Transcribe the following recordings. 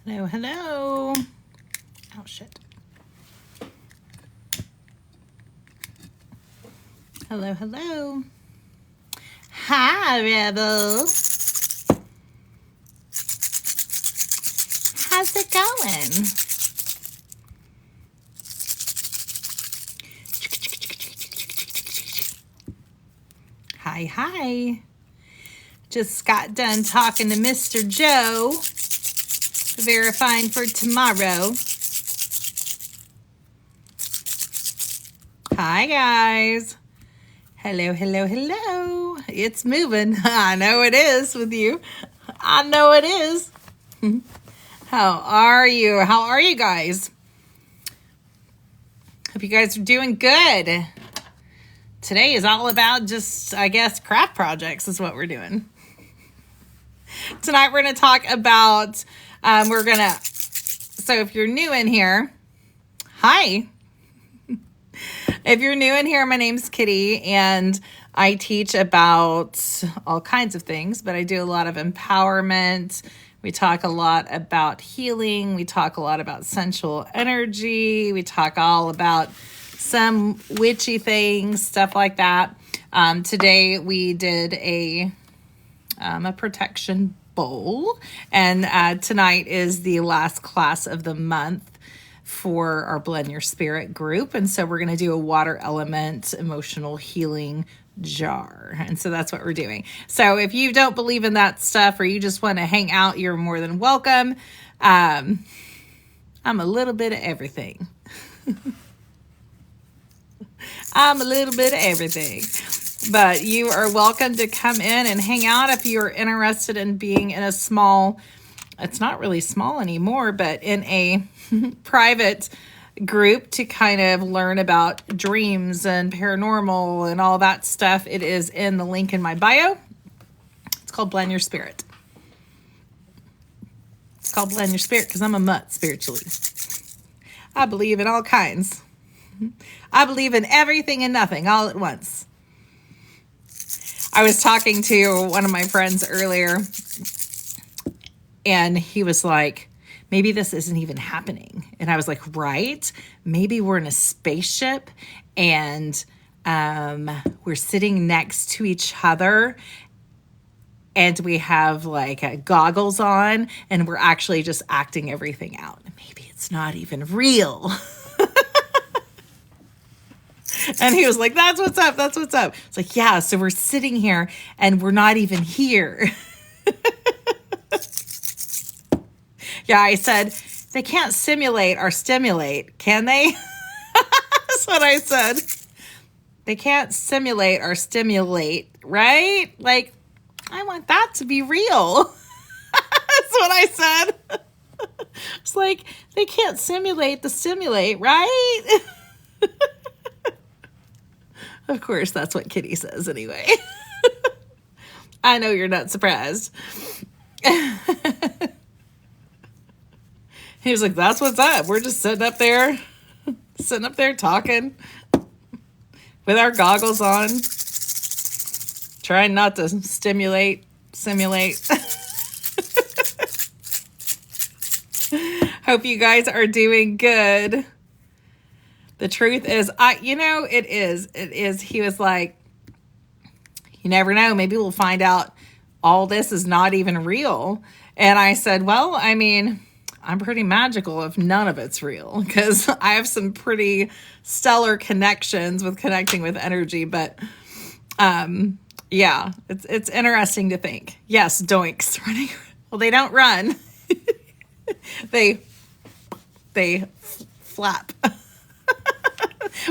Hello, hello. Oh, shit. Hello, hello. Hi, Rebel. How's it going? Hi, hi. Just got done talking to Mr. Joe, verifying for tomorrow. Hi, guys. Hello, hello, hello. It's moving. I know it is with you. I know it is. How are you? How are you guys? Hope you guys are doing good. Today is all about just, I guess, craft projects is what we're doing. Tonight we're going to talk about, so if you're new in here, hi. If you're new in here, my name's Kitty, and I teach about all kinds of things, but I do a lot of empowerment. We talk a lot about healing. We talk a lot about sensual energy. We talk all about some witchy things, stuff like that. Today we did a protection bowl, and tonight is the last class of the month for our Blend Your Spirit group. And so we're going to do a water element emotional healing jar. And so that's what we're doing. So if you don't believe in that stuff or you just want to hang out, you're more than welcome. I'm a little bit of everything. I'm a little bit of everything. But you are welcome to come in and hang out if you're interested in being in a small, it's not really small anymore, but in a private group to kind of learn about dreams and paranormal and all that stuff. It is in the link in my bio. It's called Blend Your Spirit. It's called Blend Your Spirit because I'm a mutt spiritually. I believe in all kinds. I believe in everything and nothing all at once. I was talking to one of my friends earlier, and he was like, maybe this isn't even happening. And I was like, right? Maybe we're in a spaceship and we're sitting next to each other and we have like goggles on and we're actually just acting everything out. Maybe it's not even real. And he was like, that's what's up. That's what's up. It's like, yeah, so we're sitting here and we're not even here. Yeah, I said, they can't simulate or stimulate, can they? That's what I said. They can't simulate or stimulate, right? Like, I want that to be real. That's what I said. It's like, they can't simulate the stimulate, right? Of course, that's what Kitty says anyway. I know you're not surprised. He was like, that's what's up. We're just sitting up there talking with our goggles on, trying not to simulate. Hope you guys are doing good. The truth is, it is. He was like, you never know. Maybe we'll find out all this is not even real. And I said, well, I mean, I'm pretty magical if none of it's real, because I have some pretty stellar connections with connecting with energy. But yeah, it's interesting to think. Yes, doinks running. Well, they don't run. They flap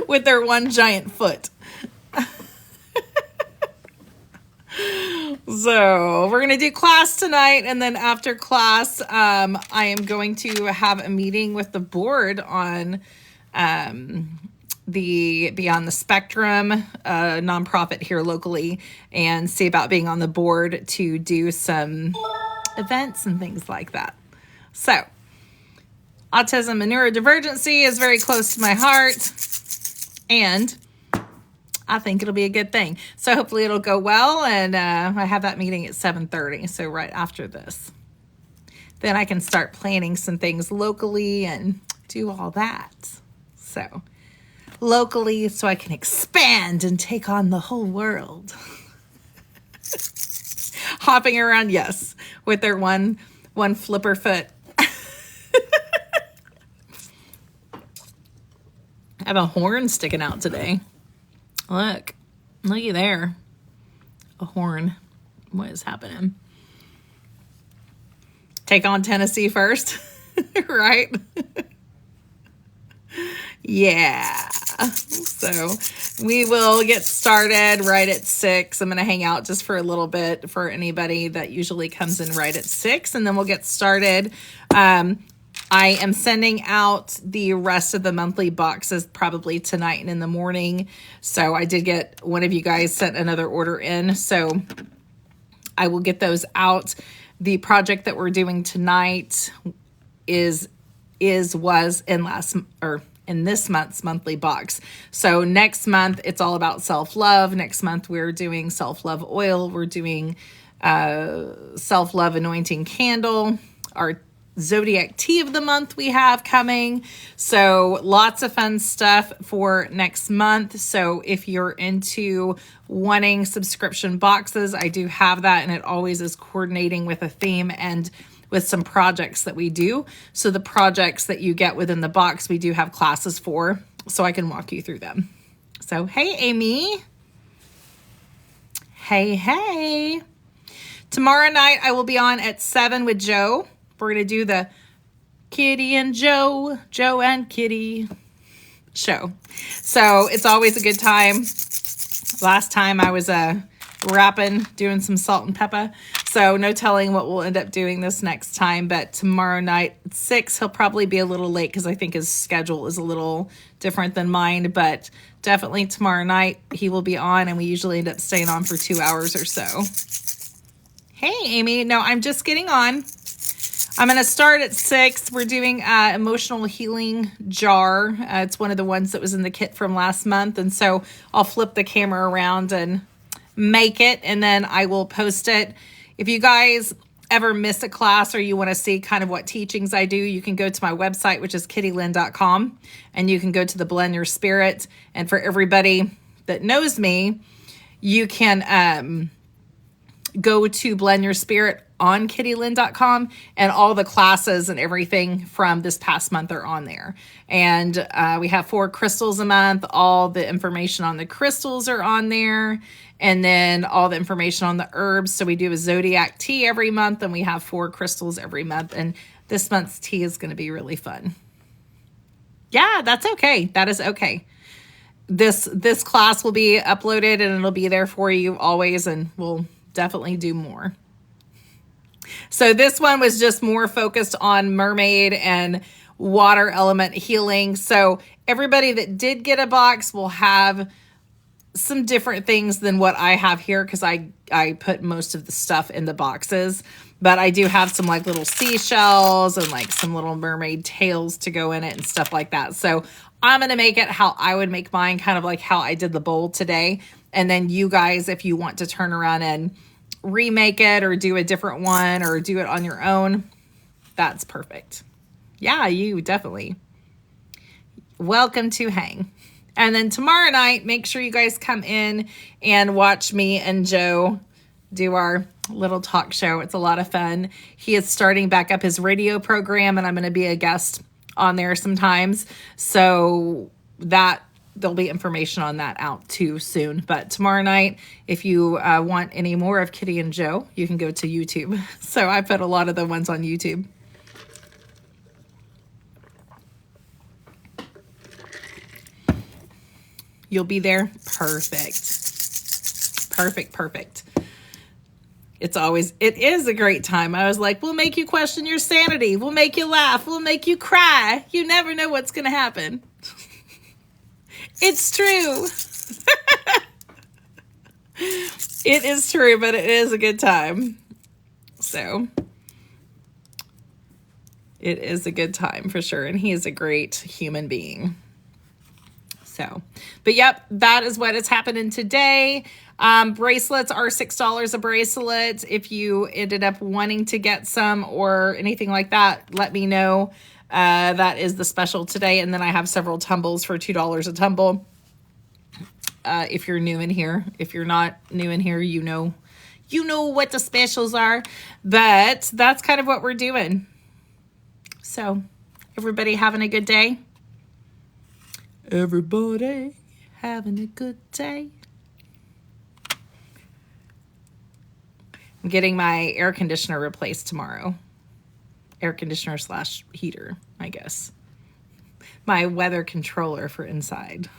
with their one giant foot. So we're going to do class tonight. And then after class, I am going to have a meeting with the board on the Beyond the Spectrum nonprofit here locally, and see about being on the board to do some events and things like that. So autism and neurodivergency is very close to my heart, and I think it'll be a good thing. So hopefully it'll go well. And I have that meeting at 7:30. So right after this. then I can start planning some things locally and do all that. So locally, so I can expand and take on the whole world. Hopping around, yes, with their one flipper foot. I have a horn sticking out today. Look, looky there. A horn. What is happening? Take on Tennessee first, right? Yeah. So we will get started right at 6. I'm going to hang out just for a little bit for anybody that usually comes in right at 6, and then we'll get started. I am sending out the rest of the monthly boxes probably tonight and in the morning. So I did get one of you guys sent another order in. So I will get those out. The project that we're doing tonight was in this month's monthly box. So next month, it's all about self-love. Next month, we're doing self-love oil. We're doing self-love anointing candle. Our Zodiac tea of the month we have coming. So lots of fun stuff for next month. So if you're into wanting subscription boxes, I do have that, and it always is coordinating with a theme and with some projects that we do. So the projects that you get within the box, we do have classes for, so I can walk you through them. So, hey, Amy. Hey. Tomorrow night, I will be on at 7 with Joe. We're going to do the Kitty and Joe and Kitty show. So it's always a good time. Last time I was rapping, doing some salt and pepper. So no telling what we'll end up doing this next time. But tomorrow night at 6, he'll probably be a little late because I think his schedule is a little different than mine. But definitely tomorrow night he will be on, and we usually end up staying on for 2 hours or so. Hey, Amy. No, I'm just getting on. I'm going to start at 6. We're doing emotional healing jar. It's one of the ones that was in the kit from last month. And so I'll flip the camera around and make it, and then I will post it. If you guys ever miss a class or you want to see kind of what teachings I do, you can go to my website, which is kittylynn.com, and you can go to the Blend Your Spirit. And for everybody that knows me, you can go to Blend Your Spirit on kittylynn.com, and all the classes and everything from this past month are on there. And we have 4 crystals a month. All the information on the crystals are on there, and then all the information on the herbs. So we do a Zodiac tea every month, and we have 4 crystals every month. And this month's tea is going to be really fun. Yeah, that's okay. That is okay. This class will be uploaded, and it'll be there for you always, and we'll definitely do more. So this one was just more focused on mermaid and water element healing. So everybody that did get a box will have some different things than what I have here, because I put most of the stuff in the boxes. But I do have some like little seashells and like some little mermaid tails to go in it and stuff like that. So I'm going to make it how I would make mine, kind of like how I did the bowl today. And then you guys, if you want to turn around and remake it or do a different one or do it on your own, that's perfect. Yeah, you definitely. Welcome to hang. And then tomorrow night, make sure you guys come in and watch me and Joe do our little talk show. It's a lot of fun. He is starting back up his radio program, and I'm going to be a guest on there sometimes. So that there'll be information on that out too soon. But tomorrow night, if you want any more of Kitty and Joe, you can go to YouTube. So I put a lot of the ones on YouTube. You'll be there? Perfect. Perfect. It is a great time. I was like, we'll make you question your sanity. We'll make you laugh. We'll make you cry. You never know what's going to happen. It's true. It is true, but it is a good time. So it is a good time for sure. And he is a great human being. So, but yep, that is what is happening today. Bracelets are $6 a bracelet. If you ended up wanting to get some or anything like that, let me know. That is the special today. And then I have several tumbles for $2 a tumble. If you're new in here. If you're not new in here, you know what the specials are. But that's kind of what we're doing. So, everybody having a good day? Everybody having a good day? I'm getting my air conditioner replaced tomorrow. Air conditioner / heater, I guess. My weather controller for inside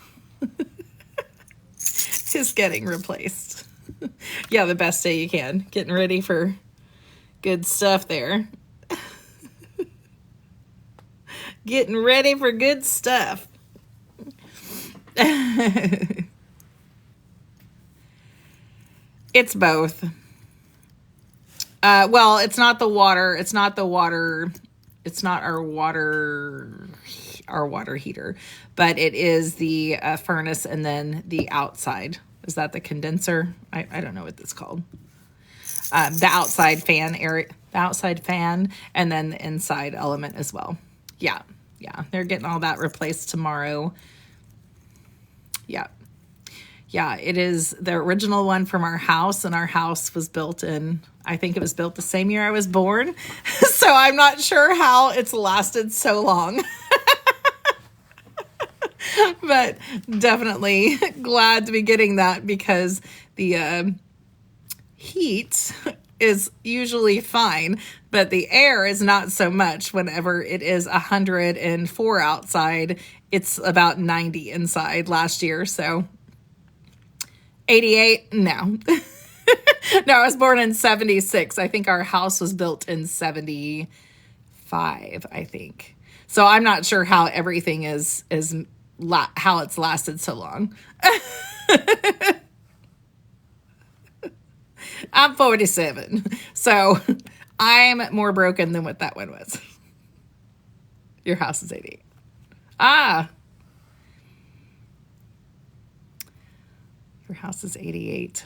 is getting replaced. Yeah, the best day you can. Getting ready for good stuff there. Getting ready for good stuff. It's both. Well, it's not the water. It's not our water heater, but it is the furnace and then the outside. Is that the condenser? I don't know what that's called. The outside fan area, the outside fan, and then the inside element as well. Yeah. They're getting all that replaced tomorrow. Yeah. It is the original one from our house, and our house was built I think it was built the same year I was born. So I'm not sure how it's lasted so long. But definitely glad to be getting that, because the heat is usually fine, but the air is not so much. Whenever it is 104 outside, it's about 90 inside last year. So 88, no. No, I was born in 76. I think our house was built in 75, I think. So I'm not sure how everything how it's lasted so long. I'm 47. So I'm more broken than what that one was. Your house is 88. Your house is 88.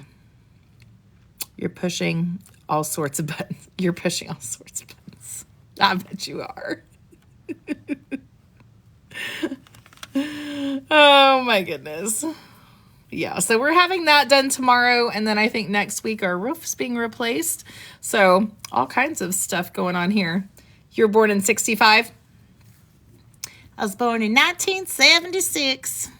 You're pushing all sorts of buttons. You're pushing all sorts of buttons. I bet you are. Oh my goodness. Yeah, so we're having that done tomorrow, and then I think next week our roof's being replaced. So all kinds of stuff going on here. You're born in 65? I was born in 1976.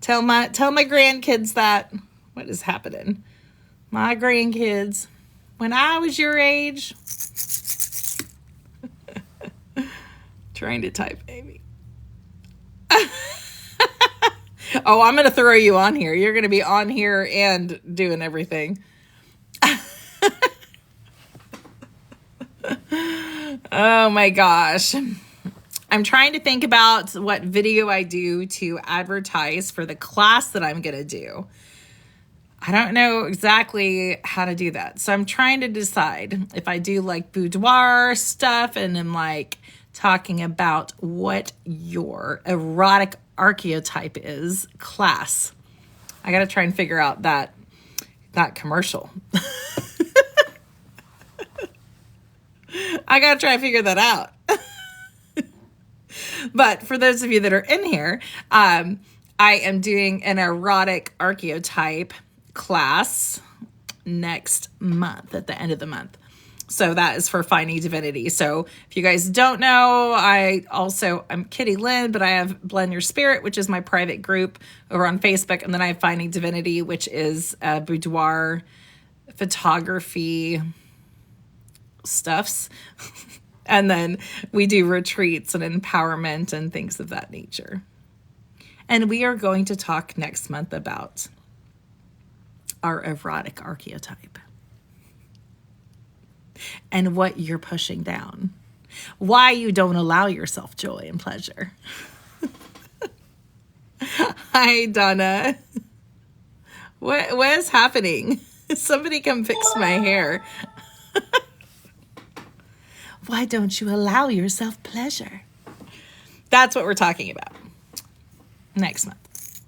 Tell my grandkids that. What is happening? My grandkids, when I was your age. Trying to type, Amy. Oh, I'm going to throw you on here. You're going to be on here and doing everything. Oh my gosh. I'm trying to think about what video I do to advertise for the class that I'm going to do. I don't know exactly how to do that. So I'm trying to decide if I do like boudoir stuff and I'm like talking about what your erotic archetype is class. I got to try and figure out that commercial. I got to try and figure that out. But for those of you that are in here, I am doing an erotic archetype class next month, at the end of the month. So that is for Finding Divinity. So if you guys don't know, I'm Kitty Lynn, but I have Blend Your Spirit, which is my private group over on Facebook. And then I have Finding Divinity, which is boudoir photography stuffs. And then we do retreats and empowerment and things of that nature. And we are going to talk next month about our erotic archetype and what you're pushing down, why you don't allow yourself joy and pleasure. Hi, Donna. What is happening? Somebody come fix my hair. Why don't you allow yourself pleasure? That's what we're talking about next month.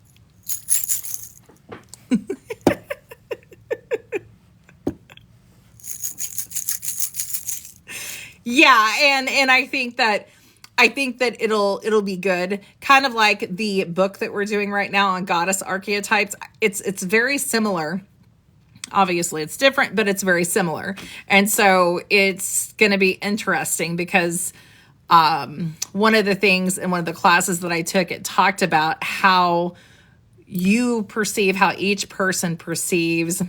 Yeah, and I think that it'll be good. Kind of like the book that we're doing right now on goddess archetypes. It's very similar. Obviously, it's different, but it's very similar. And so it's going to be interesting because one of the things in one of the classes that I took, it talked about how you perceive, how each person perceives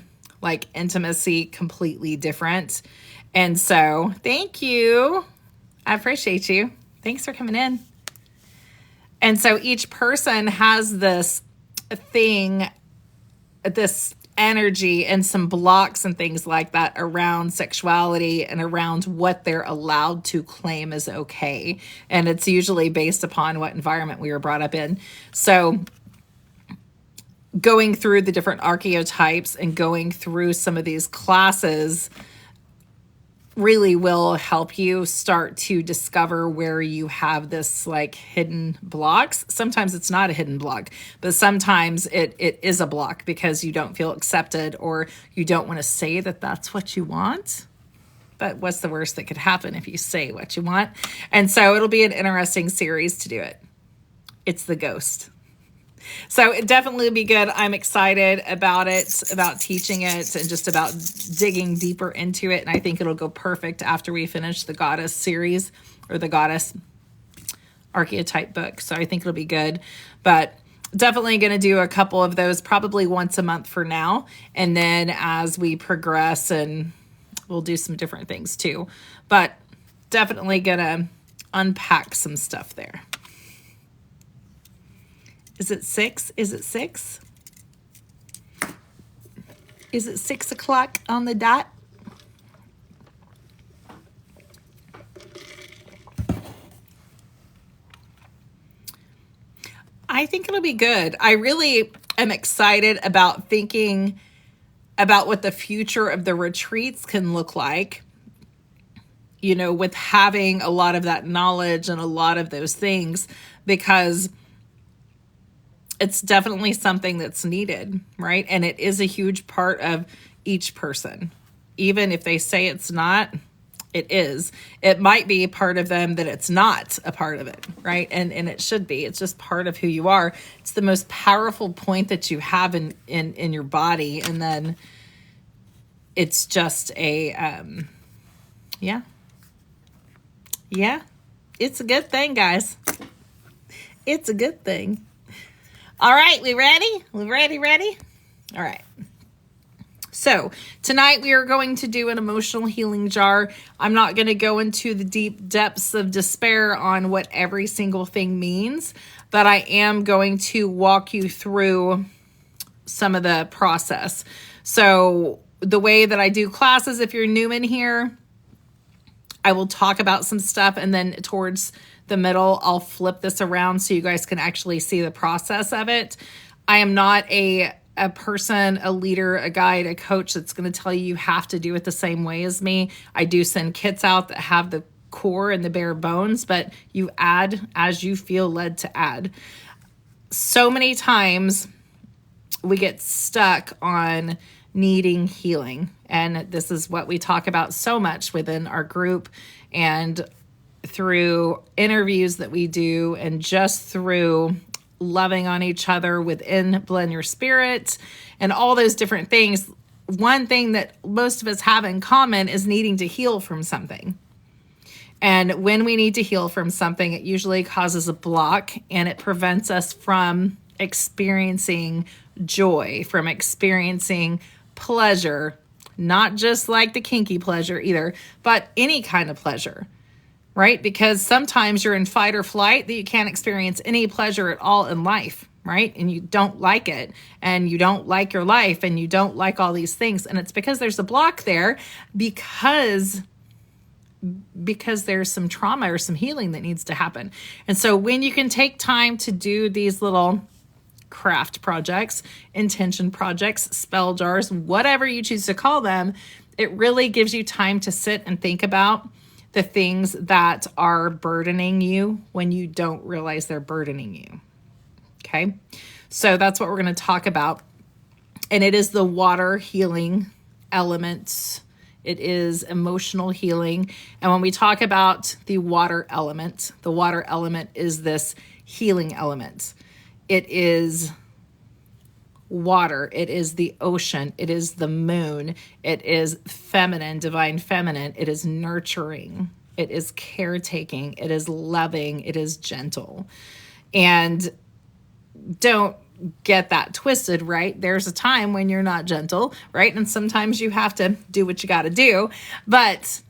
like intimacy completely different. And so thank you. I appreciate you. Thanks for coming in. And so each person has this thing, this energy and some blocks and things like that around sexuality and around what they're allowed to claim as okay. And it's usually based upon what environment we were brought up in. So going through the different archetypes and going through some of these classes really will help you start to discover where you have this like hidden blocks. Sometimes it's not a hidden block, but sometimes it is a block because you don't feel accepted or you don't want to say that that's what you want. But what's the worst that could happen if you say what you want? And so it'll be an interesting series to do it. It's the ghost. So it definitely be good. I'm excited about it, about teaching it, and just about digging deeper into it. And I think it'll go perfect after we finish the goddess series or the goddess archetype book. So I think it'll be good. But definitely going to do a couple of those probably once a month for now. And then as we progress, and we'll do some different things too. But definitely going to unpack some stuff there. Is it 6? Is it 6? Is it 6 o'clock on the dot? I think it'll be good. I really am excited about thinking about what the future of the retreats can look like, you know, with having a lot of that knowledge and a lot of those things, because it's definitely something that's needed, right? And it is a huge part of each person. Even if they say it's not, it is. It might be a part of them that it's not a part of it, right? And it should be. It's just part of who you are. It's the most powerful point that you have in your body. And then it's just a, yeah. It's a good thing, guys. It's a good thing. All right, we ready? We ready? All right. So tonight we are going to do an emotional healing jar. I'm not going to go into the deep depths of despair on what every single thing means, but I am going to walk you through some of the process. So the way that I do classes, if you're new in here, I will talk about some stuff, and then towards the middle, I'll flip this around so you guys can actually see the process of it. I am not a person, a leader, a guide, a coach that's going to tell you have to do it the same way as me. I do send kits out that have the core and the bare bones, but you add as you feel led to add. So many times we get stuck on needing healing. And this is what we talk about so much within our group and through interviews that we do, and just through loving on each other within Blend Your Spirit and all those different things. One thing that most of us have in common is needing to heal from something. And when we need to heal from something, it usually causes a block, and it prevents us from experiencing joy, from experiencing pleasure, not just like the kinky pleasure either, but any kind of pleasure, right? Because sometimes you're in fight or flight that you can't experience any pleasure at all in life, right? And you don't like it, and you don't like your life, and you don't like all these things. And it's because there's a block there, because there's some trauma or some healing that needs to happen. And so when you can take time to do these little craft projects, intention projects, spell jars, whatever you choose to call them, it really gives you time to sit and think about the things that are burdening you when you don't realize they're burdening you. Okay. So that's what we're going to talk about. and it is the water healing element. It is emotional healing. And when we talk about the water element is this healing element. It is water. It is the ocean. It is the moon. It is feminine, divine feminine. It is nurturing. It is caretaking. It is loving. It is gentle. And don't get that twisted, right? There's a time when you're not gentle, right? And sometimes you have to do what you got to do. But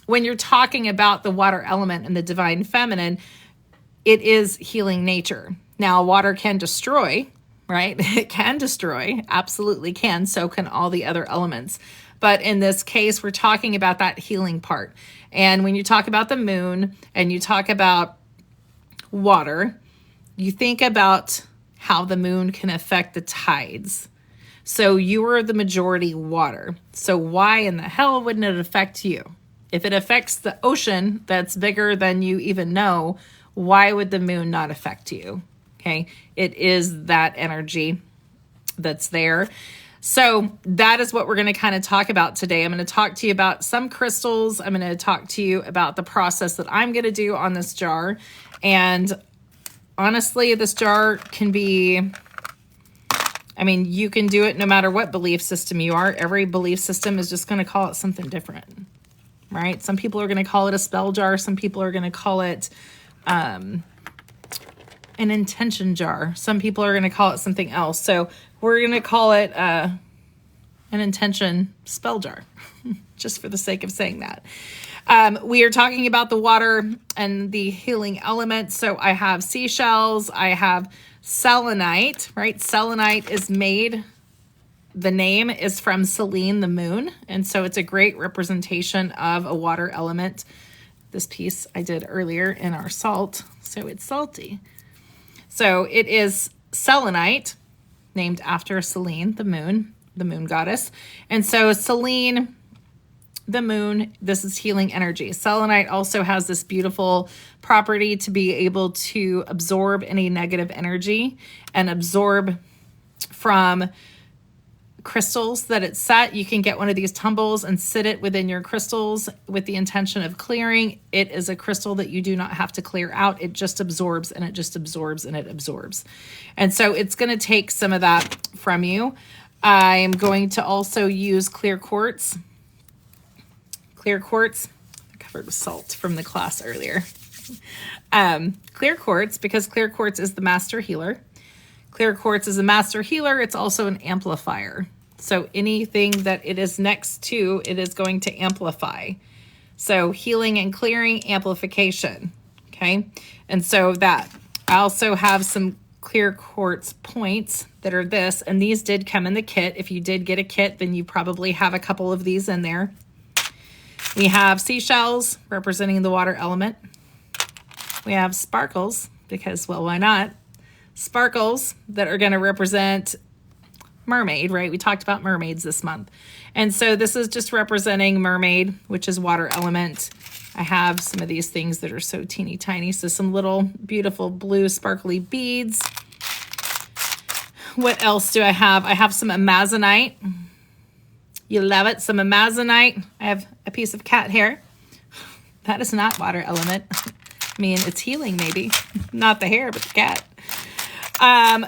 when you're talking about the water element and the divine feminine, it is healing nature. Now, water can destroy, right? It can destroy, absolutely can. So can all the other elements. But in this case, we're talking about that healing part. And when you talk about the moon and you talk about water, you think about how the moon can affect the tides. So you are the majority water. So why in the hell wouldn't it affect you? If it affects the ocean that's bigger than you even know, why would the moon not affect you? Okay, it is that energy that's there. So that is what we're going to kind of talk about today. I'm going to talk to you about some crystals. I'm going to talk to you about the process that I'm going to do on this jar. And honestly, this jar can be, I mean, you can do it no matter what belief system you are. Every belief system is just going to call it something different, right? Some people are going to call it a spell jar. Some people are going to call it an intention jar. Some people are going to call it something else. So we're going to call it an intention spell jar, just for the sake of saying that. We are talking about the water and the healing elements. So I have seashells. I have selenite, right? Selenite is made, the name is from Selene, the moon. And so it's a great representation of a water element. This piece I did earlier in our salt, so it's salty. So it is selenite, named after Selene, the moon goddess. And so Selene, the moon, this is healing energy. Selenite also has this beautiful property to be able to absorb any negative energy and absorb from crystals that it's set. You can get one of these tumbles and sit it within your crystals with the intention of clearing. It is a crystal that you do not have to clear out. It just absorbs and it just absorbs and it absorbs. And so it's going to take some of that from you. I'm going to also use clear quartz. Clear quartz, covered with salt from the class earlier. Clear quartz, because clear quartz is the master healer. Clear quartz is a master healer. It's also an amplifier. So anything that it is next to, it is going to amplify. So healing and clearing, amplification. Okay. And so that, I also have some clear quartz points that are this, and these did come in the kit. If you did get a kit, then you probably have a couple of these in there. We have seashells representing the water element. We have sparkles because, well, why not? Sparkles that are going to represent mermaid, right? We talked about mermaids this month. And so this is just representing mermaid, which is water element. I have some of these things that are so teeny tiny. So some little beautiful blue sparkly beads. What else do I have? I have some amazonite. You love it. Some amazonite. I have a piece of cat hair. That is not water element. I mean, it's healing maybe. Not the hair, but the cat.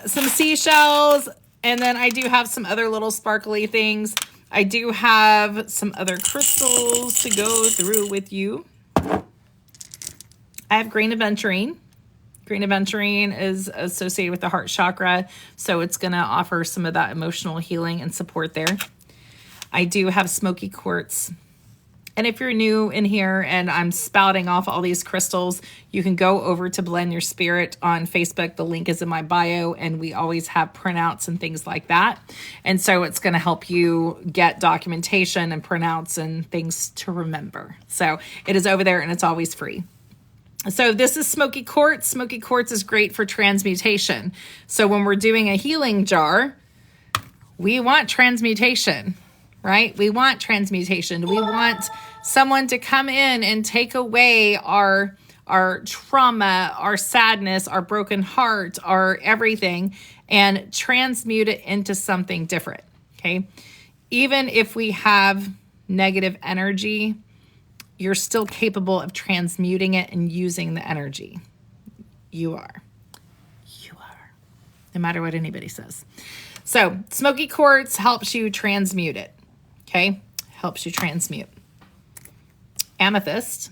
Some seashells. And then I do have some other little sparkly things. I do have some other crystals to go through with you. I have green aventurine. Green aventurine is associated with the heart chakra, so it's going to offer some of that emotional healing and support there. I do have smoky quartz. And if you're new in here and I'm spouting off all these crystals, you can go over to Blend Your Spirit on Facebook. The link is in my bio, and we always have printouts and things like that. And so it's going to help you get documentation and printouts and things to remember. So it is over there and it's always free. So this is smoky quartz. Smoky quartz is great for transmutation. So when we're doing a healing jar, we want transmutation, right? We want transmutation. We want someone to come in and take away our trauma, our sadness, our broken heart, our everything, and transmute it into something different. Okay. Even if we have negative energy, you're still capable of transmuting it and using the energy. You are. You are. No matter what anybody says. So smoky quartz helps you transmute it. Okay. Helps you transmute. Amethyst.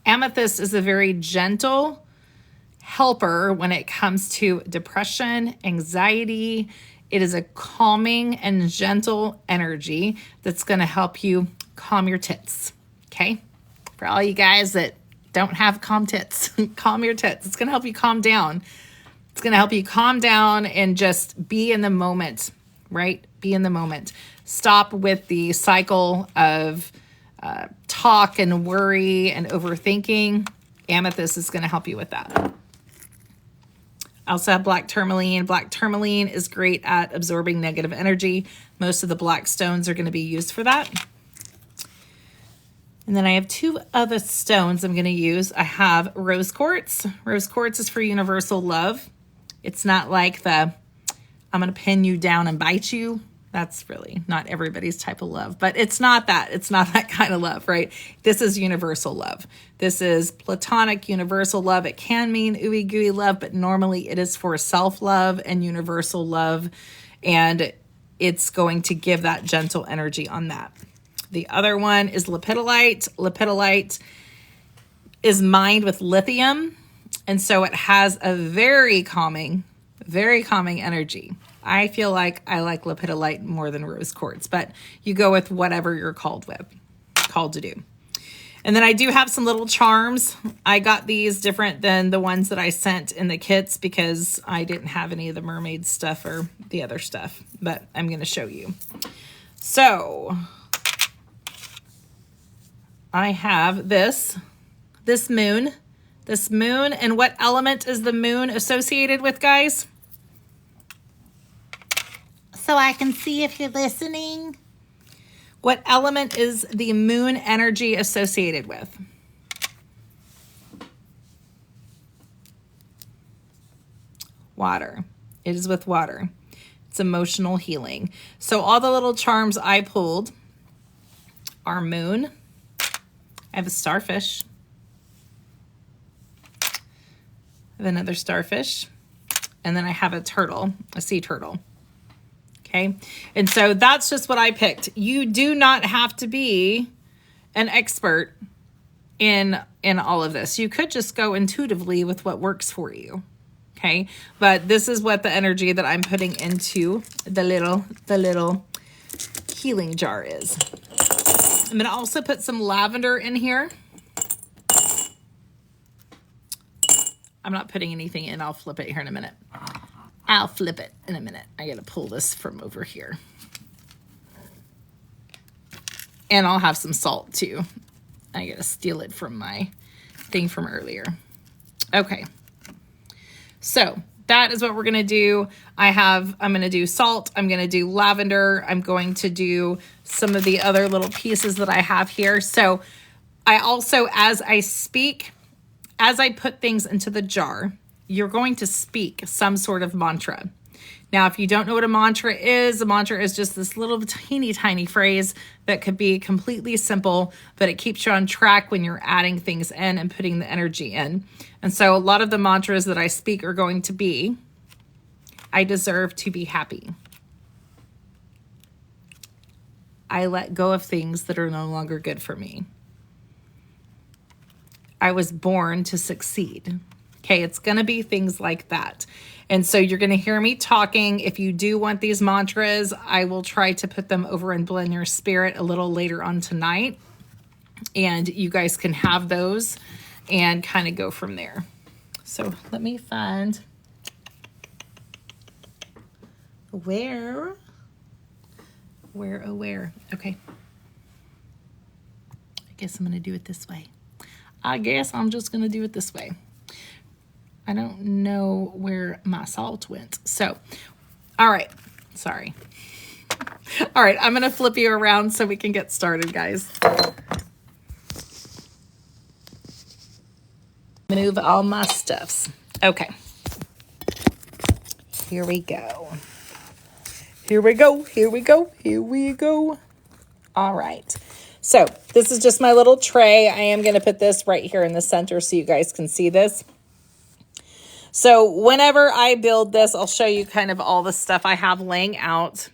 Amethyst is a very gentle helper when it comes to depression, anxiety. It is a calming and gentle energy that's going to help you calm your tits. Okay? For all you guys that don't have calm tits, calm your tits. It's going to help you calm down. It's going to help you calm down and just be in the moment, right? Be in the moment. Stop with the cycle of talk and worry and overthinking. Amethyst is going to help you with that. I also have black tourmaline. Black tourmaline is great at absorbing negative energy. Most of the black stones are going to be used for that. And then I have two other stones I'm going to use. I have rose quartz. Rose quartz is for universal love. It's not like the I'm going to pin you down and bite you. That's really not everybody's type of love, but it's not that. It's not that kind of love, right? This is universal love. This is platonic universal love. It can mean ooey gooey love, but normally it is for self-love and universal love. And it's going to give that gentle energy on that. The other one is lepidolite. Lepidolite is mined with lithium. And so it has a very calming energy. I feel like I like lepidolite more than rose quartz, but you go with whatever you're called to do. And then I do have some little charms. I got these different than the ones that I sent in the kits because I didn't have any of the mermaid stuff or the other stuff, but I'm going to show you. So I have this moon. This moon, and what element is the moon associated with, guys? So I can see if you're listening. What element is the moon energy associated with? Water. It is with water. It's emotional healing. So all the little charms I pulled are moon. I have a starfish. I have another starfish. And then I have a turtle, a sea turtle. Okay. And so that's just what I picked. You do not have to be an expert in all of this. You could just go intuitively with what works for you. Okay. But this is what the energy that I'm putting into the little healing jar is. I'm going to also put some lavender in here. I'm not putting anything in. I'll flip it here in a minute. I'll flip it in a minute. I got to pull this from over here. And I'll have some salt too. I got to steal it from my thing from earlier. Okay. So that is what we're going to do. I'm going to do salt. I'm going to do lavender. I'm going to do some of the other little pieces that I have here. So I also, as I speak, as I put things into the jar, you're going to speak some sort of mantra. Now, if you don't know what a mantra is just this little teeny tiny phrase that could be completely simple, but it keeps you on track when you're adding things in and putting the energy in. And so a lot of the mantras that I speak are going to be, I deserve to be happy. I let go of things that are no longer good for me. I was born to succeed. Okay, it's going to be things like that. And so you're going to hear me talking. If you do want these mantras, I will try to put them over in Blend Your Spirit a little later on tonight. And you guys can have those and kind of go from there. So let me find where. Okay. I guess I'm going to do it this way. I'm just going to do it this way. I don't know where my salt went. So, all right. Sorry. All right. I'm going to flip you around so we can get started, guys. Move all my stuffs. Okay. Here we go. Here we go. Here we go. Here we go. All right. So this is just my little tray. I am going to put this right here in the center so you guys can see this. So whenever I build this, I'll show you kind of all the stuff I have laying out.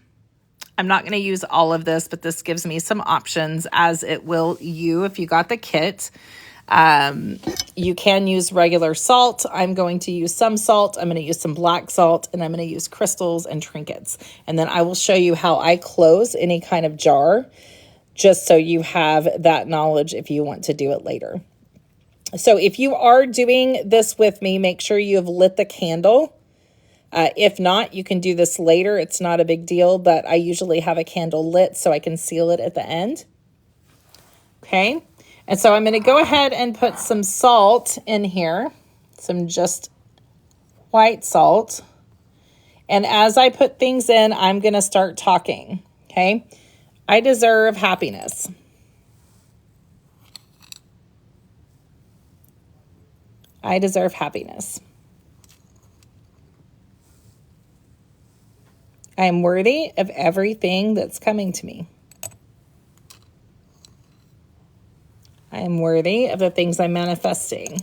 I'm not going to use all of this, but this gives me some options, as it will you if you got the kit. You can use regular salt. I'm going to use some salt. I'm going to use some black salt, and I'm going to use crystals and trinkets. And then I will show you how I close any kind of jar, just so you have that knowledge if you want to do it later. So if you are doing this with me, make sure you have lit the candle. If not, you can do this later. It's not a big deal, but I usually have a candle lit so I can seal it at the end. Okay. And so I'm going to go ahead and put some salt in here, some just white salt. And as I put things in, I'm going to start talking. Okay. I deserve happiness. I deserve happiness. I am worthy of everything that's coming to me. I am worthy of the things I'm manifesting.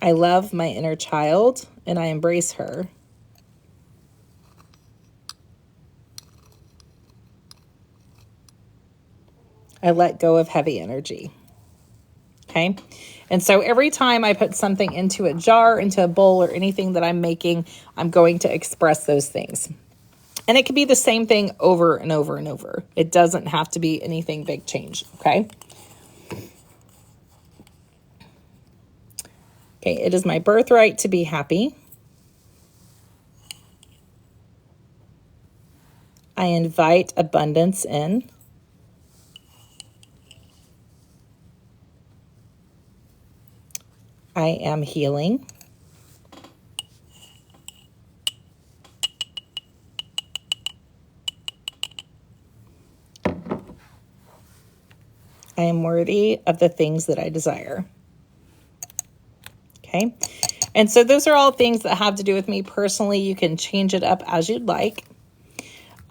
I love my inner child and I embrace her. I let go of heavy energy. Okay. And so every time I put something into a jar, into a bowl, or anything that I'm making, I'm going to express those things. And it could be the same thing over and over and over. It doesn't have to be anything big change. Okay. Okay. It is my birthright to be happy. I invite abundance in. I am healing. I am worthy of the things that I desire. Okay. And so those are all things that have to do with me personally. You can change it up as you'd like.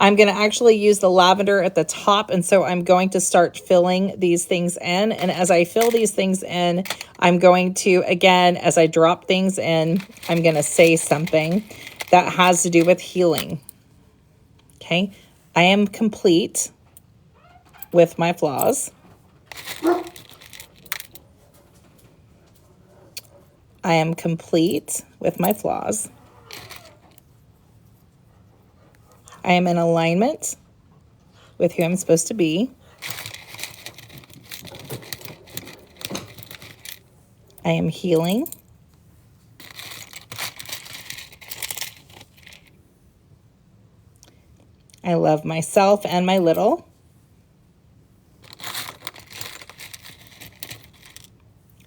I'm going to actually use the lavender at the top. And so I'm going to start filling these things in. And as I fill these things in, I'm going to, again, as I drop things in, I'm going to say something that has to do with healing. Okay. I am complete with my flaws. I am complete with my flaws. I am in alignment with who I'm supposed to be. I am healing. I love myself and my little.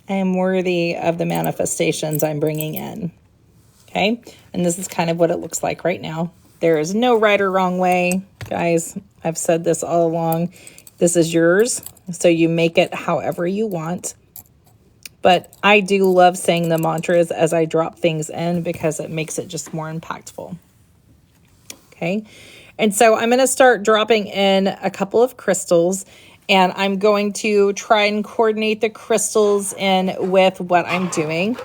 I am worthy of the manifestations I'm bringing in. Okay? And this is kind of what it looks like right now. There is no right or wrong way, guys. I've said this all along. This is yours, so you make it however you want. But I do love saying the mantras as I drop things in because it makes it just more impactful. Okay? And so I'm going to start dropping in a couple of crystals, and I'm going to try and coordinate the crystals in with what I'm doing.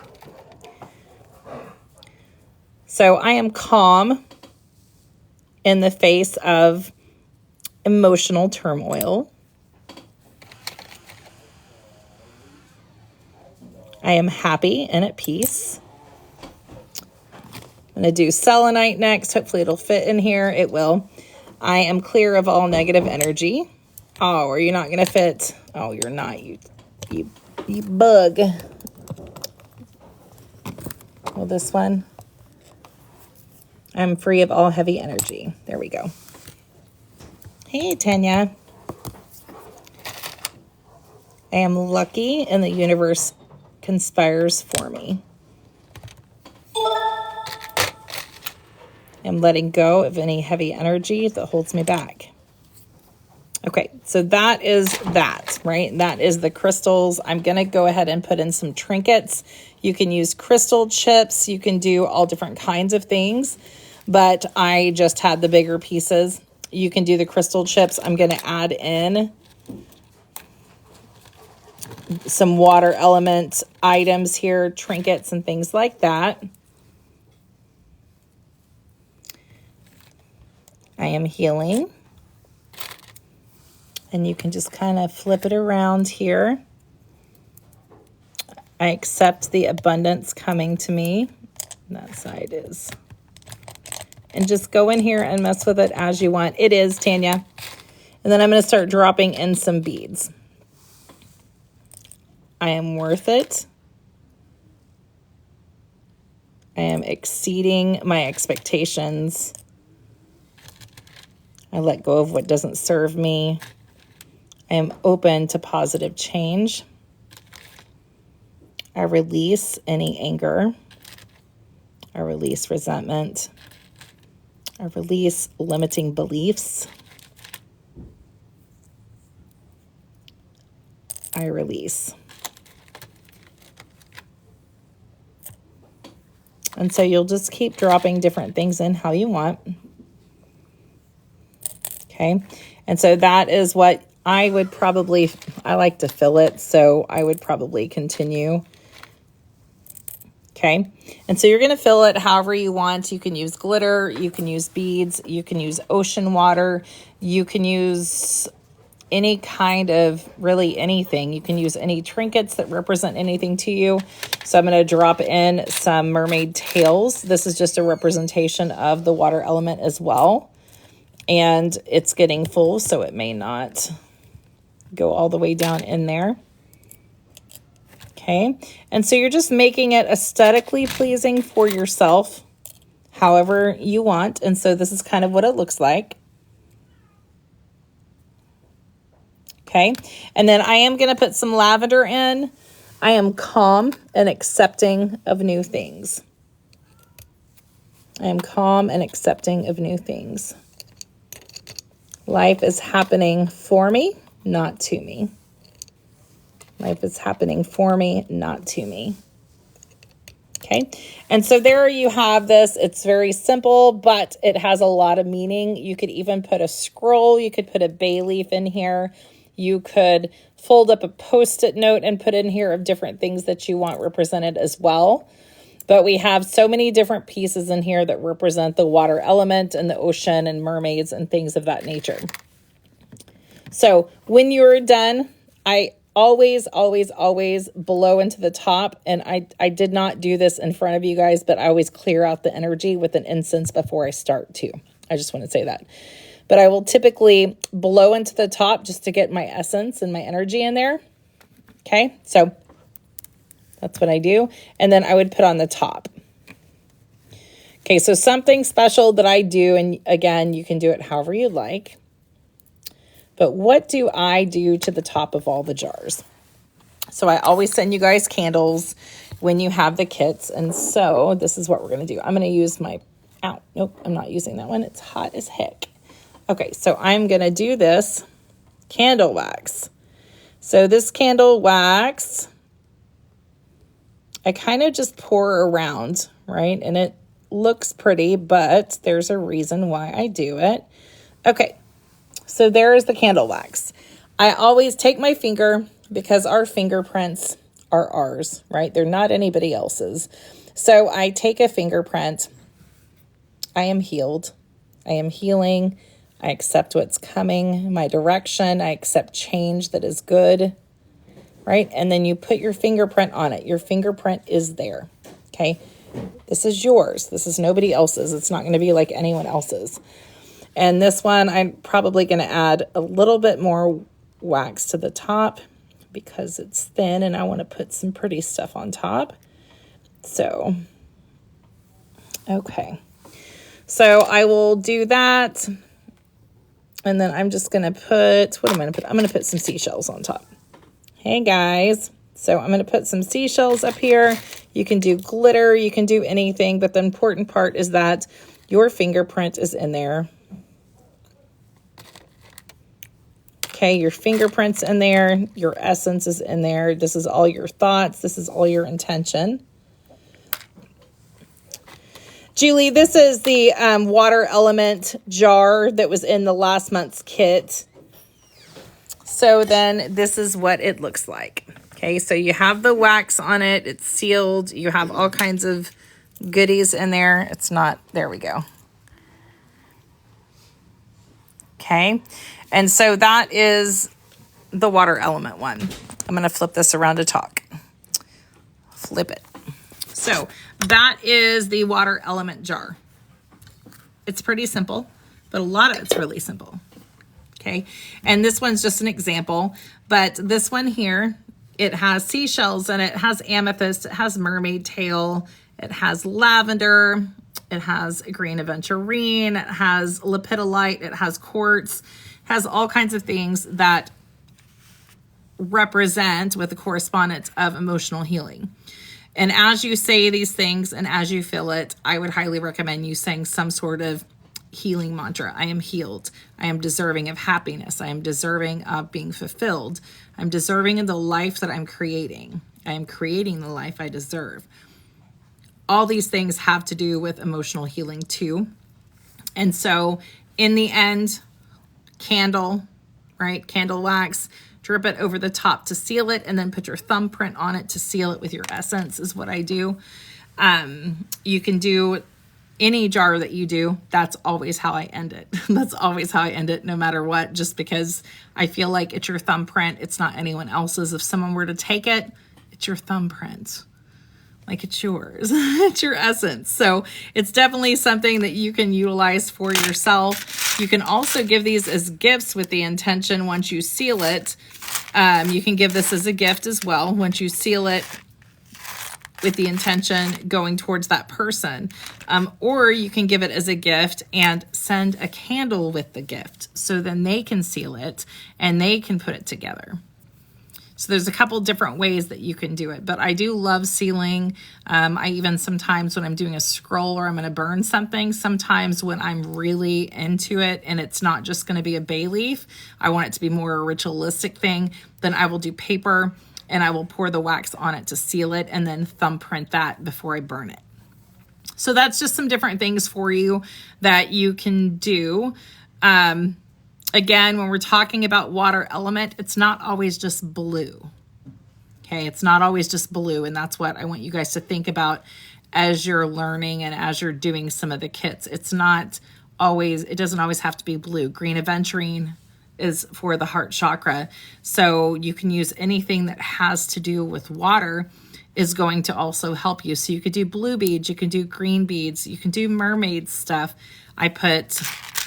So I am calm in the face of emotional turmoil. I am happy and at peace. I'm going to do selenite next. Hopefully it'll fit in here. It will. I am clear of all negative energy. Oh, are you not going to fit? Oh, you're not. You bug. Well, this one. I'm free of all heavy energy. There we go. Hey, Tanya. I am lucky and the universe conspires for me. I'm letting go of any heavy energy that holds me back. Okay, so that is that, right? That is the crystals. I'm going to go ahead and put in some trinkets. You can use crystal chips. You can do all different kinds of things, but I just had the bigger pieces. You can do the crystal chips. I'm going to add in some water element items here, trinkets and things like that. I am healing. And you can just kind of flip it around here. I accept the abundance coming to me. That side is. And just go in here and mess with it as you want. It is, Tanya. And then I'm going to start dropping in some beads. I am worth it. I am exceeding my expectations. I let go of what doesn't serve me. I am open to positive change. I release any anger. I release resentment. I release limiting beliefs. I release. And so you'll just keep dropping different things in how you want. Okay. And so that is what I would probably, I like to fill it, so I would probably continue. Okay. And so you're going to fill it however you want. You can use glitter, you can use beads, you can use ocean water, you can use any kind of, really anything. You can use any trinkets that represent anything to you. So I'm going to drop in some mermaid tails. This is just a representation of the water element as well. And it's getting full, so it may not go all the way down in there. Okay. And so you're just making it aesthetically pleasing for yourself, however you want. And so this is kind of what it looks like. Okay. And then I am going to put some lavender in. I am calm and accepting of new things. I am calm and accepting of new things. Life is happening for me, not to me. Life is happening for me, not to me. Okay. And so there you have this. It's very simple, but it has a lot of meaning. You could even put a scroll. You could put a bay leaf in here. You could fold up a Post-it note and put in here of different things that you want represented as well. But we have so many different pieces in here that represent the water element and the ocean and mermaids and things of that nature. So when you're done, I always blow into the top. And I did not do this in front of you guys, but I always clear out the energy with an incense before I start too. I just want to say that. But I will typically blow into the top just to get my essence and my energy in there. Okay, so that's what I do. And then I would put on the top. Okay, so something special that I do, and again, you can do it however you like. But what do I do to the top of all the jars? So I always send you guys candles when you have the kits. And so this is what we're going to do. I'm going to use my, nope, I'm not using that one. It's hot as heck. Okay, so I'm going to do this candle wax. So this candle wax, I kind of just pour around, right? And it looks pretty, but there's a reason why I do it. Okay, so there is the candle wax. I always take my finger because our fingerprints are ours, right? They're not anybody else's. So I take a fingerprint. I am healed. I am healing. I accept what's coming, my direction. I accept change that is good, right? And then you put your fingerprint on it. Your fingerprint is there, okay? This is yours. This is nobody else's. It's not going to be like anyone else's. And this one, I'm probably going to add a little bit more wax to the top because it's thin and I want to put some pretty stuff on top. So, okay. So I will do that. And then I'm just going to put, what am I going to put? I'm going to put some seashells on top. Hey guys. So I'm going to put some seashells up here. You can do glitter. You can do anything. But the important part is that your fingerprint is in there. Okay, your fingerprints in there, your essence is in there. This is all your thoughts. This is all your intention. Julie, this is the water element jar that was in the last month's kit. So then this is what it looks like. Okay, so you have the wax on it. It's sealed. You have all kinds of goodies in there. It's not, there we go. Okay, and so that is the water element one. I'm going to flip this around to talk. Flip it. So that is the water element jar. It's pretty simple, but a lot of it's really simple. Okay, and this one's just an example, but this one here, it has seashells and it has amethyst, it has mermaid tail, it has lavender, it has green aventurine, it has lepidolite, it has quartz, has all kinds of things that represent with the correspondence of emotional healing. And as you say these things and as you feel it, I would highly recommend you saying some sort of healing mantra. I am healed. I am deserving of happiness. I am deserving of being fulfilled. I'm deserving of the life that I'm creating. I am creating the life I deserve. All these things have to do with emotional healing too. And so in the end, candle, right? Candle wax, drip it over the top to seal it, and then put your thumbprint on it to seal it with your essence is what I do. You can do any jar that you do. That's always how I end it. That's always how I end it, no matter what, just because I feel like it's your thumbprint. It's not anyone else's. If someone were to take it, it's your thumbprint. Like it's yours. It's your essence. So it's definitely something that you can utilize for yourself. You can also give these as gifts with the intention once you seal it. You can give this as a gift as well once you seal it with the intention going towards that person. Or you can give it as a gift and send a candle with the gift. So then they can seal it and they can put it together. So there's a couple different ways that you can do it, but I do love sealing. I even sometimes when I'm doing a scroll or I'm going to burn something, sometimes when I'm really into it and it's not just going to be a bay leaf, I want it to be more a ritualistic thing, then I will do paper and I will pour the wax on it to seal it and then thumbprint that before I burn it. So that's just some different things for you that you can do. Again, when we're talking about water element, it's not always just blue. Okay, it's not always just blue. And that's what I want you guys to think about as you're learning and as you're doing some of the kits. It's not always, it doesn't always have to be blue. Green aventurine is for the heart chakra. So you can use anything that has to do with water is going to also help you. So you could do blue beads, you can do green beads, you can do mermaid stuff. I put,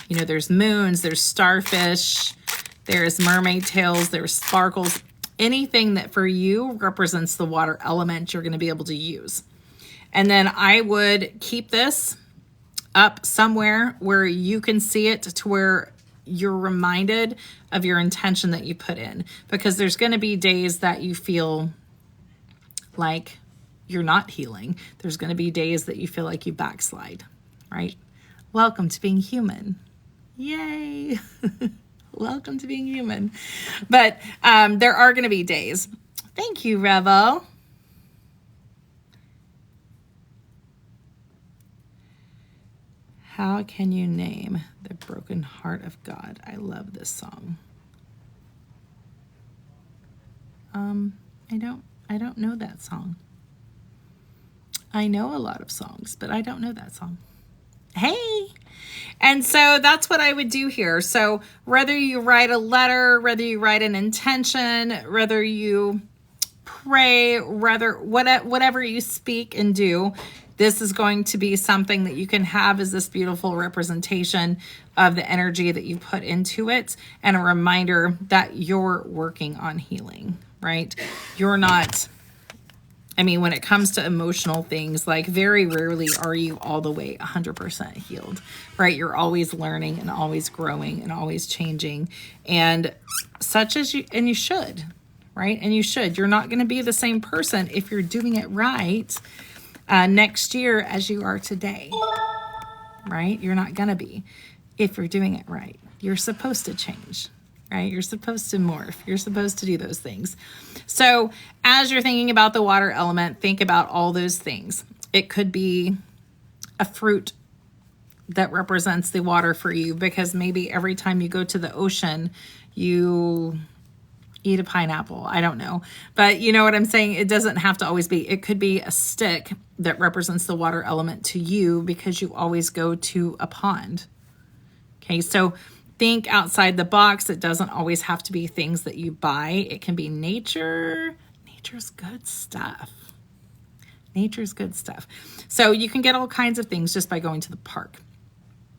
you know, there's moons, there's starfish, there's mermaid tails, there's sparkles. Anything that for you represents the water element, you're going to be able to use. And then I would keep this up somewhere where you can see it to where you're reminded of your intention that you put in. Because there's going to be days that you feel like you're not healing. There's going to be days that you feel like you backslide, right? Welcome to being human. Yay. Welcome to being human. But there are going to be days. Thank you, Revel. How can you name the broken heart of God? I love this song. I don't know that song. I know a lot of songs, but I don't know that song. Hey. And so that's what I would do here. So whether you write a letter, whether you write an intention, whether you pray, whatever you speak and do, this is going to be something that you can have as this beautiful representation of the energy that you put into it and a reminder that you're working on healing, right? You're not, I mean, when it comes to emotional things, like very rarely are you all the way 100% healed, right? You're always learning and always growing and always changing, and you should, right? And you should. You're not going to be the same person if you're doing it right next year as you are today, right? You're not going to be if you're doing it right. You're supposed to change. right? You're supposed to morph. You're supposed to do those things. So as you're thinking about the water element, think about all those things. It could be a fruit that represents the water for you, because maybe every time you go to the ocean, you eat a pineapple. I don't know. But you know what I'm saying? It doesn't have to always be. It could be a stick that represents the water element to you because you always go to a pond. Okay, so think outside the box. It doesn't always have to be things that you buy. It can be nature. Nature's good stuff. Nature's good stuff. So you can get all kinds of things just by going to the park.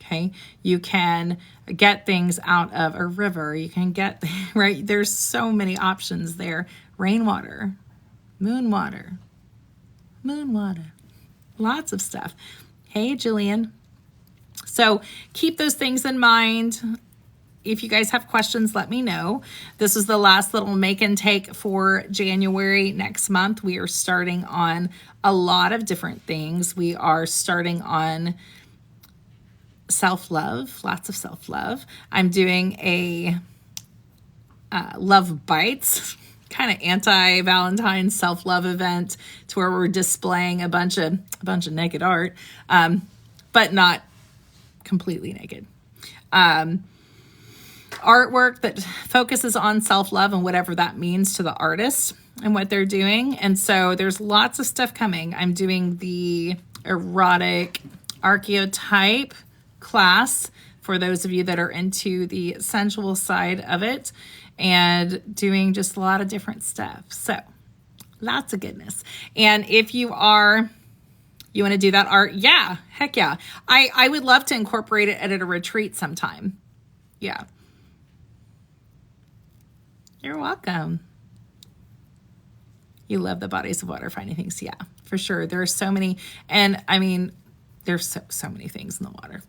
Okay, you can get things out of a river. You can get, right? There's so many options there. Rainwater, moon water, lots of stuff. Hey, Jillian. So keep those things in mind. If you guys have questions, let me know. This is the last little make and take for January. Next month, we are starting on a lot of different things. We are starting on self-love, lots of self-love. I'm doing a Love Bites, kind of anti-Valentine's self-love event, to where we're displaying a bunch of naked art, but not completely naked. Artwork that focuses on self-love and whatever that means to the artist and what they're doing. And so there's lots of stuff coming. I'm doing the erotic archetype class for those of you that are into the sensual side of it, and doing just a lot of different stuff. So lots of goodness. And if you want to do that art, yeah, heck yeah. I would love to incorporate it at a retreat sometime. Yeah. You're welcome. You love the bodies of water finding things. Yeah, for sure. There are so many. And I mean, there's so many things in the water,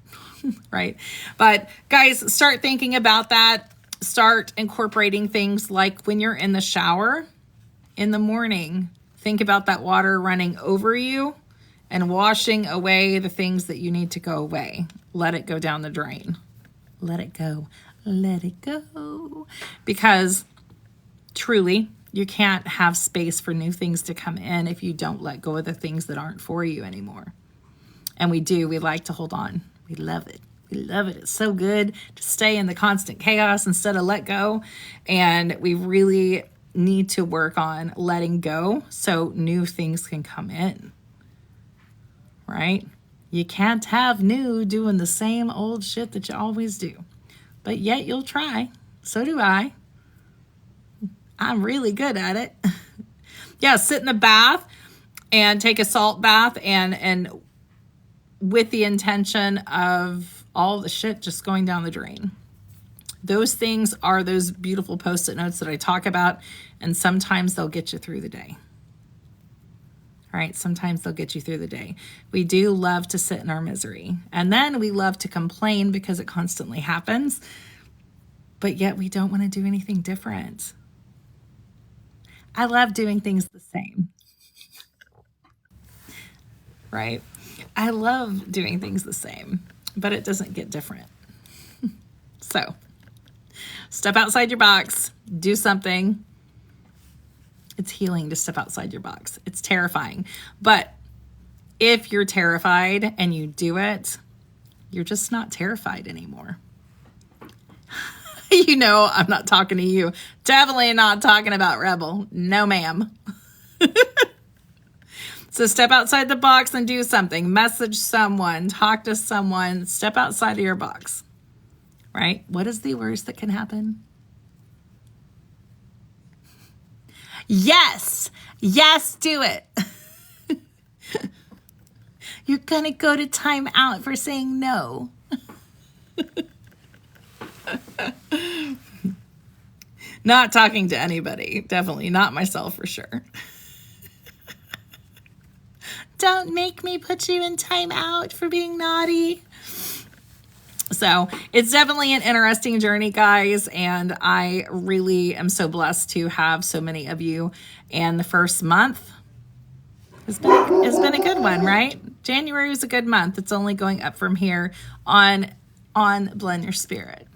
right? But guys, start thinking about that. Start incorporating things like when you're in the shower in the morning, think about that water running over you and washing away the things that you need to go away. Let it go down the drain. Let it go. Let it go. Because truly, you can't have space for new things to come in if you don't let go of the things that aren't for you anymore. And we do. We like to hold on. We love it. We love it. It's so good to stay in the constant chaos instead of let go. And we really need to work on letting go so new things can come in. Right? You can't have new doing the same old shit that you always do. But yet you'll try. So do I. I'm really good at it. Yeah, sit in the bath and take a salt bath and with the intention of all the shit just going down the drain. Those things are those beautiful Post-it notes that I talk about, and sometimes they'll get you through the day. All right, sometimes they'll get you through the day. We do love to sit in our misery, and then we love to complain because it constantly happens, but yet we don't want to do anything different. I love doing things the same. Right? I love doing things the same, but it doesn't get different. So, step outside your box, do something. It's healing to step outside your box. It's terrifying. But if you're terrified and you do it, you're just not terrified anymore. You know, I'm not talking to you. Definitely not talking about Rebel. No, ma'am. So step outside the box and do something. Message someone, talk to someone, step outside of your box, right? What is the worst that can happen? Yes, do it. You're going to go to time out for saying no. Not talking to anybody. Definitely not myself for sure. Don't make me put you in time out for being naughty. So it's definitely an interesting journey, guys. And I really am so blessed to have so many of you. And the first month has been a good one, right? January was a good month. It's only going up from here on Blend Your Spirit.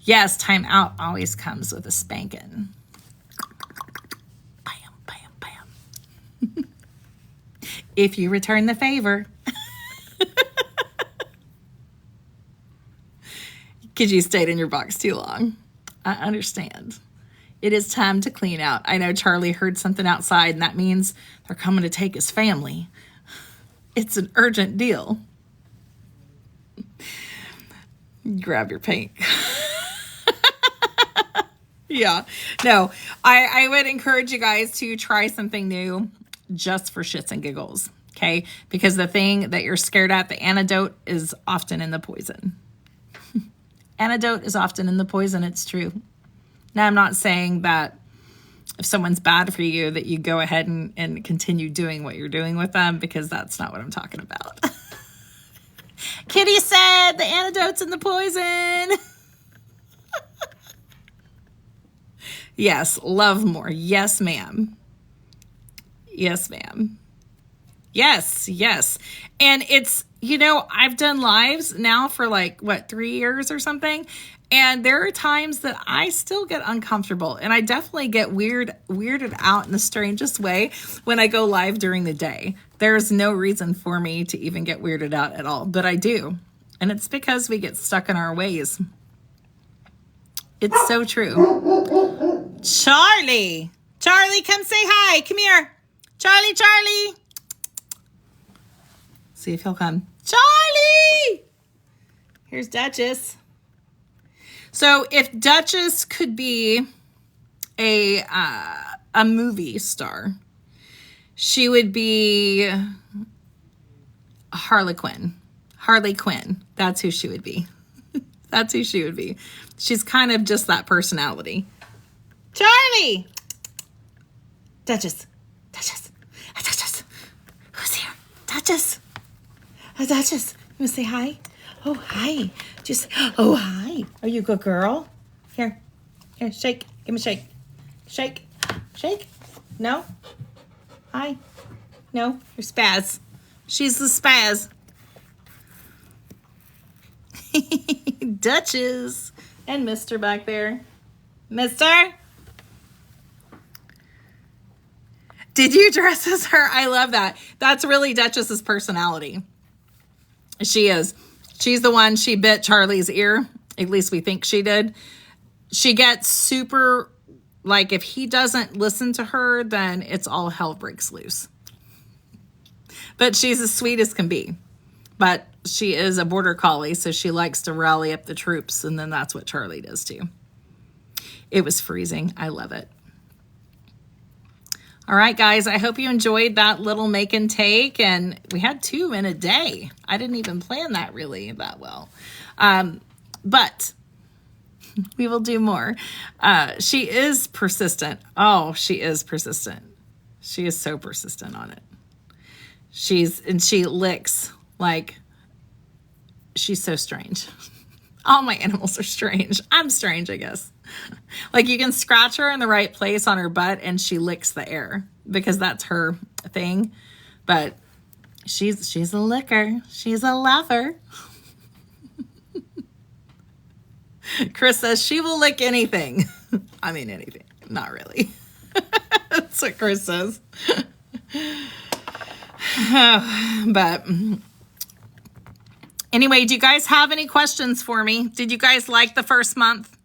Yes, time out always comes with a spanking. Bam, bam, bam. If you return the favor. Because you stayed in your box too long. I understand. It is time to clean out. I know Charlie heard something outside, and that means they're coming to take his family. It's an urgent deal. Grab your paint. Yeah. No, I would encourage you guys to try something new just for shits and giggles. Okay? Because the thing that you're scared at, the antidote, is often in the poison. Antidote is often in the poison. It's true. Now, I'm not saying that if someone's bad for you, that you go ahead and continue doing what you're doing with them, because that's not what I'm talking about. Kitty said the antidote's in the poison. Yes, love more. Yes, ma'am. Yes, ma'am. Yes, yes. And it's, I've done lives now for 3 years or something. And there are times that I still get uncomfortable, and I definitely get weirded out in the strangest way when I go live during the day. There's no reason for me to even get weirded out at all, but I do. And it's because we get stuck in our ways. It's so true. Charlie, come say hi. Come here. Charlie. See if he'll come. Charlie! Here's Duchess. So if Duchess could be a movie star, she would be Harley Quinn. Harley Quinn. That's who she would be. That's who she would be. She's kind of just that personality. Charlie! Duchess. Who's here? Duchess. Duchess. You want to say hi? Oh, hi. Oh, hi. Are you a good girl? Here, shake. Give me a shake. Shake. No? Hi. No, you're Spaz. She's the Spaz. Duchess. And Mr. back there. Mister? Did you dress as her? I love that. That's really Duchess's personality. She is. She's the one, she bit Charlie's ear. At least we think she did. She gets super, if he doesn't listen to her, then it's all hell breaks loose. But she's as sweet as can be. But she is a border collie, so she likes to rally up the troops, and then that's what Charlie does too. It was freezing. I love it. All right, guys, I hope you enjoyed that little make and take, and we had 2 in a day. I didn't even plan that really that well, but we will do more. She is persistent. Oh, she is persistent. She is so persistent on it. She licks she's so strange. All my animals are strange. I'm strange, I guess. You can scratch her in the right place on her butt and she licks the air because that's her thing. But she's a licker. She's a lover. Chris says she will lick anything. I mean, anything. Not really. That's what Chris says. But anyway, do you guys have any questions for me? Did you guys like the first month?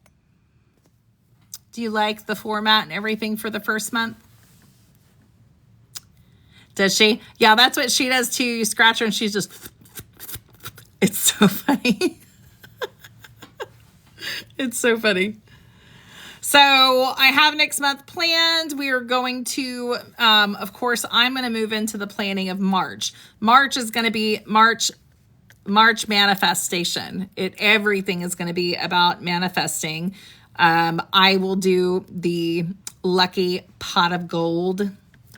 Do you like the format and everything for the first month? Does she? Yeah, that's what she does too. You scratch her and she's just... It's so funny. It's so funny. So I have next month planned. We are going to, of course, I'm going to move into the planning of March. March is going to be March manifestation. Everything is going to be about manifesting. I will do the lucky pot of gold,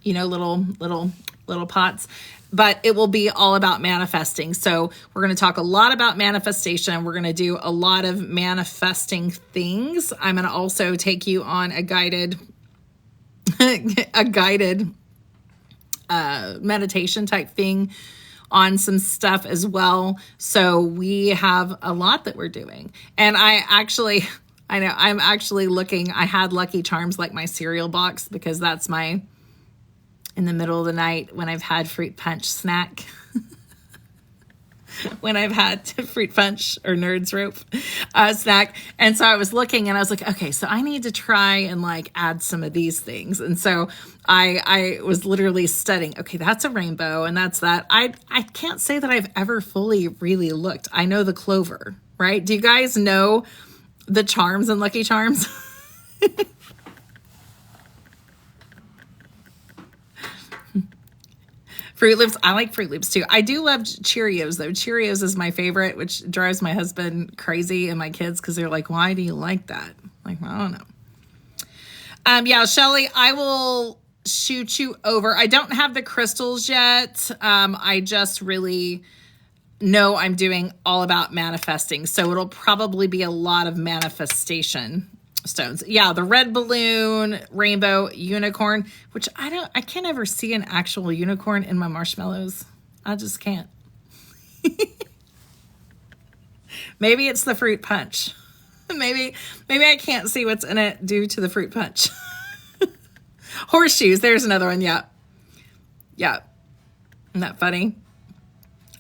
little pots, but it will be all about manifesting. So we're going to talk a lot about manifestation. We're going to do a lot of manifesting things. I'm going to also take you on a guided meditation type thing on some stuff as well. So we have a lot that we're doing. And I actually, I know. I'm actually looking. I had Lucky Charms like my cereal box because that's my, in the middle of the night when I've had fruit punch snack. When I've had fruit punch or Nerds Rope snack. And so I was looking and I was like, okay, so I need to try and like add some of these things. And so I was literally studying, okay, that's a rainbow and that's that. I can't say that I've ever fully really looked. I know the clover, right? Do you guys know the charms and Lucky Charms? Fruit Loops. I like Fruit Loops too. I do love Cheerios though. Cheerios is my favorite, which drives my husband crazy and my kids because they're like, why do you like that? I'm like, I don't know. Yeah, Shelly, I will shoot you over. I don't have the crystals yet. I just really know I'm doing all about manifesting. So it'll probably be a lot of manifestation stones. Yeah, the red balloon, rainbow, unicorn, which I can't ever see an actual unicorn in my marshmallows. I just can't. Maybe it's the fruit punch. Maybe I can't see what's in it due to the fruit punch. Horseshoes, there's another one. Yeah. Yeah. Isn't that funny?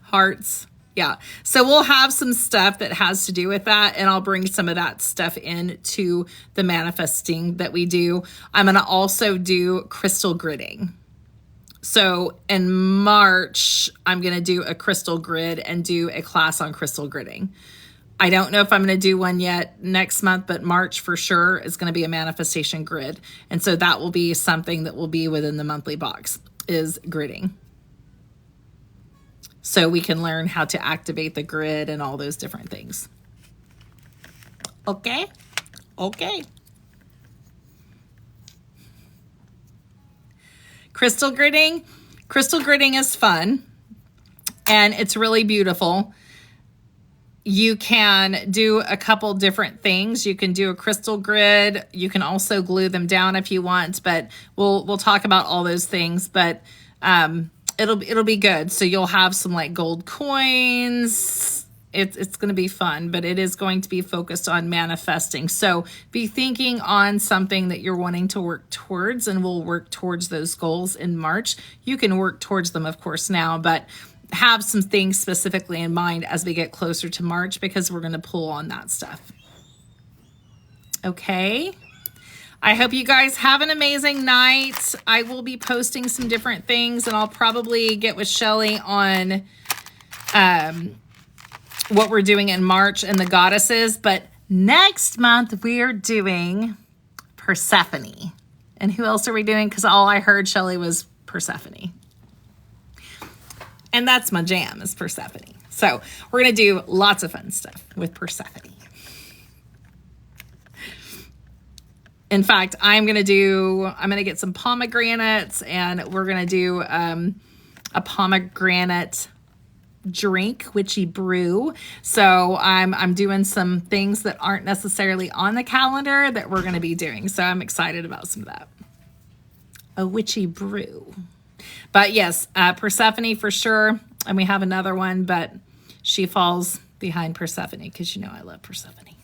Hearts. Yeah. So we'll have some stuff that has to do with that. And I'll bring some of that stuff into the manifesting that we do. I'm going to also do crystal gridding. So in March, I'm going to do a crystal grid and do a class on crystal gridding. I don't know if I'm going to do one yet next month, but March for sure is going to be a manifestation grid. And so that will be something that will be within the monthly box is gridding. So we can learn how to activate the grid and all those different things. Okay? Okay. Crystal gridding. Crystal gridding is fun and it's really beautiful. You can do a couple different things. You can do a crystal grid. You can also glue them down if you want, but we'll talk about all those things, but it'll be good. So you'll have some like gold coins. It's going to be fun, but it is going to be focused on manifesting. So be thinking on something that you're wanting to work towards, and we'll work towards those goals in March. You can work towards them, of course, now, but have some things specifically in mind as we get closer to March because we're going to pull on that stuff. Okay. I hope you guys have an amazing night. I will be posting some different things and I'll probably get with Shelly on what we're doing in March and the goddesses. But next month we are doing Persephone. And who else are we doing? Because all I heard, Shelly, was Persephone. And that's my jam, is Persephone. So we're going to do lots of fun stuff with Persephone. In fact, I'm going to get some pomegranates and we're going to do a pomegranate drink, witchy brew. So I'm doing some things that aren't necessarily on the calendar that we're going to be doing. So I'm excited about some of that. A witchy brew. But yes, Persephone for sure. And we have another one, but she falls behind Persephone because you know I love Persephone.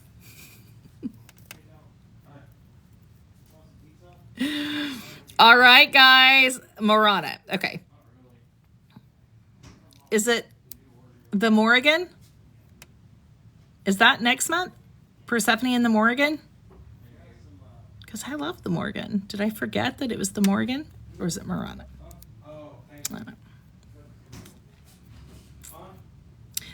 All right, guys. Morana. Okay. Is it the Morrigan? Is that next month? Persephone and the Morrigan? Because I love the Morrigan. Did I forget that it was the Morrigan? Or is it Morana? I don't know.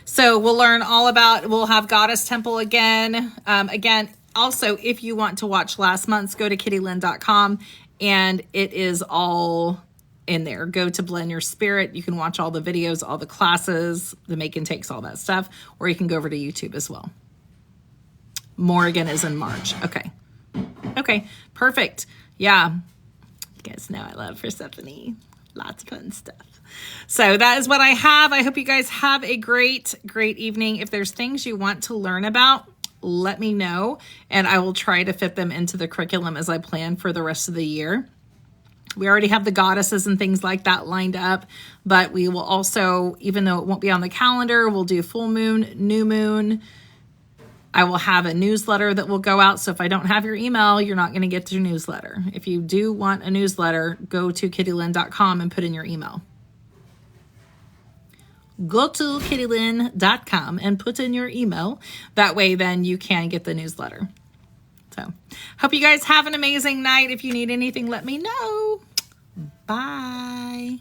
So we'll learn all about, we'll have Goddess Temple again. Again, also, if you want to watch last month's, go to kittylyn.com and it is all in there. Go to Blend Your Spirit. You can watch all the videos, all the classes, the make and takes, all that stuff, or you can go over to YouTube as well. Morrigan is in March. Okay. Okay, perfect. Yeah. You guys know I love Persephone. Lots of fun stuff. So that is what I have. I hope you guys have a great, great evening. If there's things you want to learn about, let me know, and I will try to fit them into the curriculum as I plan for the rest of the year. We already have the goddesses and things like that lined up, but we will also, even though it won't be on the calendar, we'll do full moon, new moon, I will have a newsletter that will go out. So if I don't have your email, you're not going to get your newsletter. If you do want a newsletter, go to kittylyn.com and put in your email. Go to kittylyn.com and put in your email. That way, then you can get the newsletter. So, hope you guys have an amazing night. If you need anything, let me know. Bye.